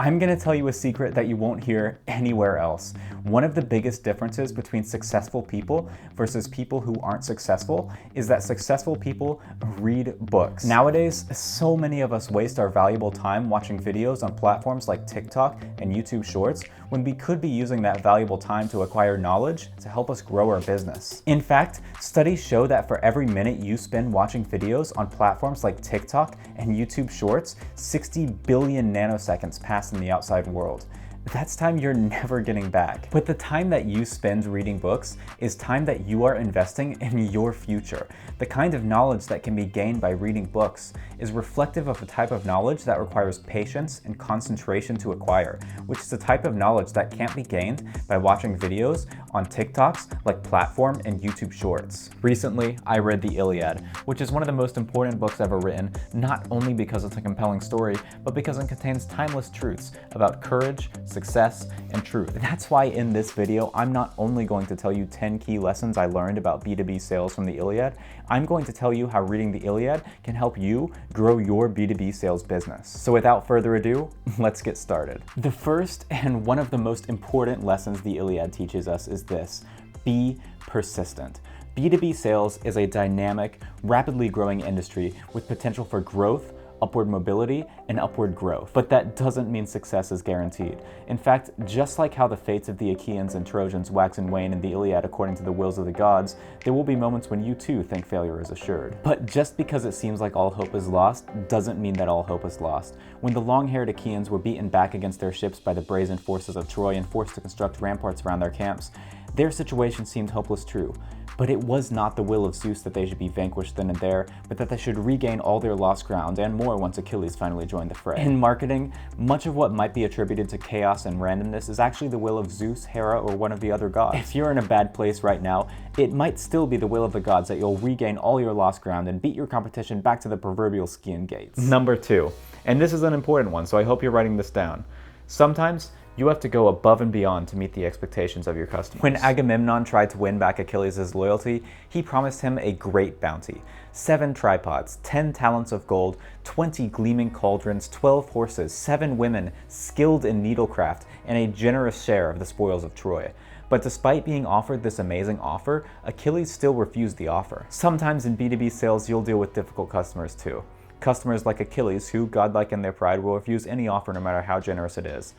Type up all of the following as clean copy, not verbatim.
I'm gonna tell you a secret that you won't hear anywhere else. One of the biggest differences between successful people versus people who aren't successful is that successful people read books. Nowadays, so many of us waste our valuable time watching videos on platforms like TikTok and YouTube Shorts when we could be using that valuable time to acquire knowledge to help us grow our business. In fact, studies show that for every minute you spend watching videos on platforms like TikTok and YouTube Shorts, 60 billion nanoseconds pass in the outside world. That's time you're never getting back. But the time that you spend reading books is time that you are investing in your future. The kind of knowledge that can be gained by reading books is reflective of a type of knowledge that requires patience and concentration to acquire, which is a type of knowledge that can't be gained by watching videos on TikToks like Platform and YouTube Shorts. Recently, I read the Iliad, which is one of the most important books ever written, not only because it's a compelling story, but because it contains timeless truths about courage, success, and truth. That's why in this video, I'm not only going to tell you 10 key lessons I learned about B2B sales from the Iliad, I'm going to tell you how reading the Iliad can help you grow your B2B sales business. So without further ado, let's get started. The first and one of the most important lessons the Iliad teaches us is this: be persistent. B2B sales is a dynamic, rapidly growing industry with potential for growth, upward mobility, and upward growth. But that doesn't mean success is guaranteed. In fact, just like how the fates of the Achaeans and Trojans wax and wane in the Iliad according to the wills of the gods, there will be moments when you too think failure is assured. But just because it seems like all hope is lost, doesn't mean that all hope is lost. When the long-haired Achaeans were beaten back against their ships by the brazen forces of Troy and forced to construct ramparts around their camps, their situation seemed hopeless too. But it was not the will of Zeus that they should be vanquished then and there, but that they should regain all their lost ground and more once Achilles finally joined the fray. In marketing, much of what might be attributed to chaos and randomness is actually the will of Zeus, Hera, or one of the other gods. If you're in a bad place right now, it might still be the will of the gods that you'll regain all your lost ground and beat your competition back to the proverbial Scian gates. Number 2, and this is an important one, so I hope you're writing this down. Sometimes, you have to go above and beyond to meet the expectations of your customers. When Agamemnon tried to win back Achilles' loyalty, he promised him a great bounty: 7 tripods, 10 talents of gold, 20 gleaming cauldrons, 12 horses, 7 women skilled in needlecraft, and a generous share of the spoils of Troy. But despite being offered this amazing offer, Achilles still refused the offer. Sometimes in B2B sales, you'll deal with difficult customers too. Customers like Achilles, who, godlike in their pride, will refuse any offer no matter how generous it is.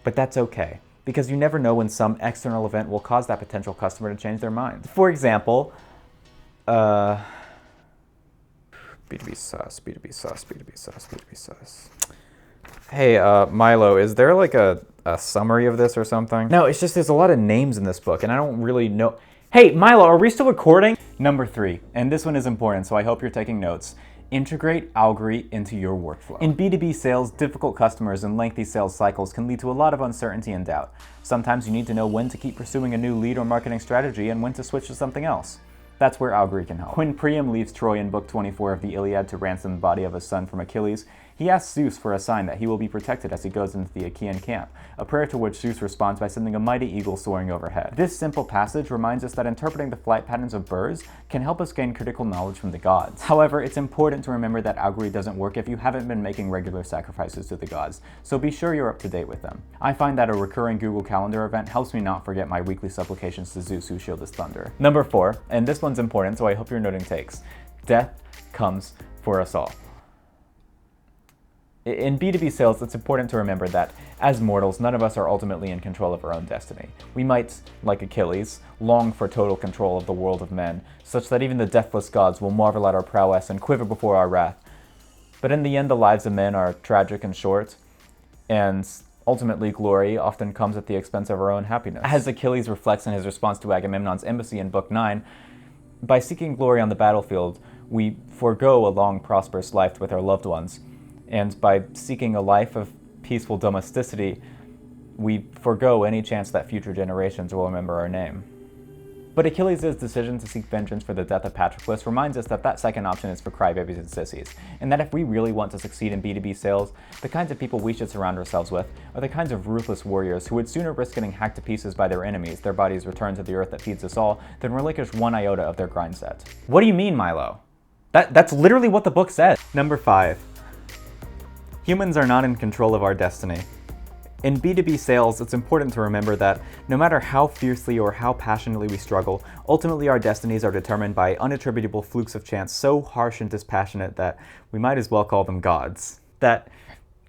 But that's okay, because you never know when some external event will cause that potential customer to change their mind. For example, B2B sauce, B2B sauce, B2B sauce, B2B sauce. Hey, Milo, is there like a summary of this or something? No, it's just there's a lot of names in this book, and I don't really know. Hey, Milo, are we still recording? Number 3, and this one is important, so I hope you're taking notes. Integrate Algory into your workflow. In B2B sales, difficult customers and lengthy sales cycles can lead to a lot of uncertainty and doubt. Sometimes you need to know when to keep pursuing a new lead or marketing strategy and when to switch to something else. That's where Algory can help. When Priam leaves Troy in Book 24 of the Iliad to ransom the body of his son from Achilles, he asks Zeus for a sign that he will be protected as he goes into the Achaean camp, a prayer to which Zeus responds by sending a mighty eagle soaring overhead. This simple passage reminds us that interpreting the flight patterns of birds can help us gain critical knowledge from the gods. However, it's important to remember that Algory doesn't work if you haven't been making regular sacrifices to the gods, so be sure you're up to date with them. I find that a recurring Google Calendar event helps me not forget my weekly supplications to Zeus, who shield his thunder. Number 4, and this one's important, so I hope you're noting takes. Death comes for us all. In B2B sales, it's important to remember that, as mortals, none of us are ultimately in control of our own destiny. We might, like Achilles, long for total control of the world of men, such that even the deathless gods will marvel at our prowess and quiver before our wrath. But in the end, the lives of men are tragic and short, and ultimately glory often comes at the expense of our own happiness. As Achilles reflects in his response to Agamemnon's embassy in Book 9, by seeking glory on the battlefield, we forego a long, prosperous life with our loved ones. And by seeking a life of peaceful domesticity, we forego any chance that future generations will remember our name. But Achilles' decision to seek vengeance for the death of Patroclus reminds us that that second option is for crybabies and sissies, and that if we really want to succeed in B2B sales, the kinds of people we should surround ourselves with are the kinds of ruthless warriors who would sooner risk getting hacked to pieces by their enemies, their bodies returned to the earth that feeds us all, than relinquish one iota of their grind set. What do you mean, Milo? That's literally what the book says. Number 5. Humans are not in control of our destiny. In B2B sales, it's important to remember that no matter how fiercely or how passionately we struggle, ultimately our destinies are determined by unattributable flukes of chance so harsh and dispassionate that we might as well call them gods. That,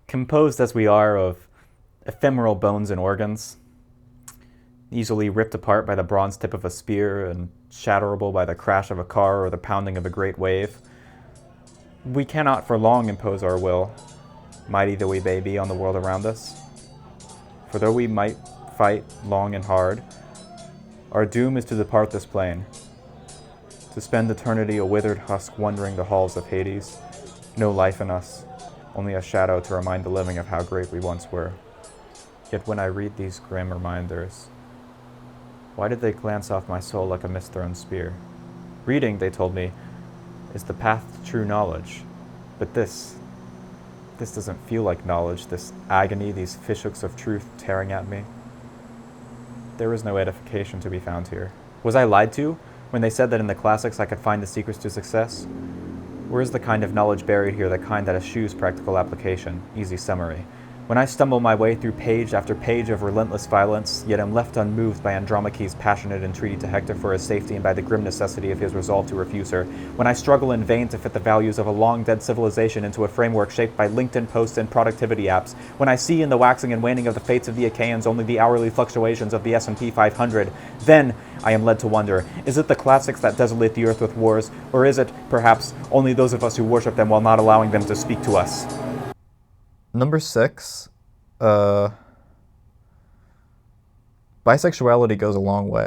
composed as we are of ephemeral bones and organs, easily ripped apart by the bronze tip of a spear and shatterable by the crash of a car or the pounding of a great wave, we cannot for long impose our will, mighty though we may be on the world around us. For though we might fight long and hard, our doom is to depart this plane, to spend eternity a withered husk wandering the halls of Hades, no life in us, only a shadow to remind the living of how great we once were. Yet when I read these grim reminders, why did they glance off my soul like a mist-thrown spear? Reading, they told me, is the path to true knowledge, but this doesn't feel like knowledge, this agony, these fishhooks of truth tearing at me. There is no edification to be found here. Was I lied to when they said that in the classics I could find the secrets to success? Where is the kind of knowledge buried here, the kind that eschews practical application, easy summary? When I stumble my way through page after page of relentless violence, yet am left unmoved by Andromache's passionate entreaty to Hector for his safety and by the grim necessity of his resolve to refuse her, when I struggle in vain to fit the values of a long-dead civilization into a framework shaped by LinkedIn posts and productivity apps, when I see in the waxing and waning of the fates of the Achaeans only the hourly fluctuations of the S&P 500, then I am led to wonder, is it the classics that desolate the earth with wars, or is it, perhaps, only those of us who worship them while not allowing them to speak to us? Number 6, bisexuality goes a long way.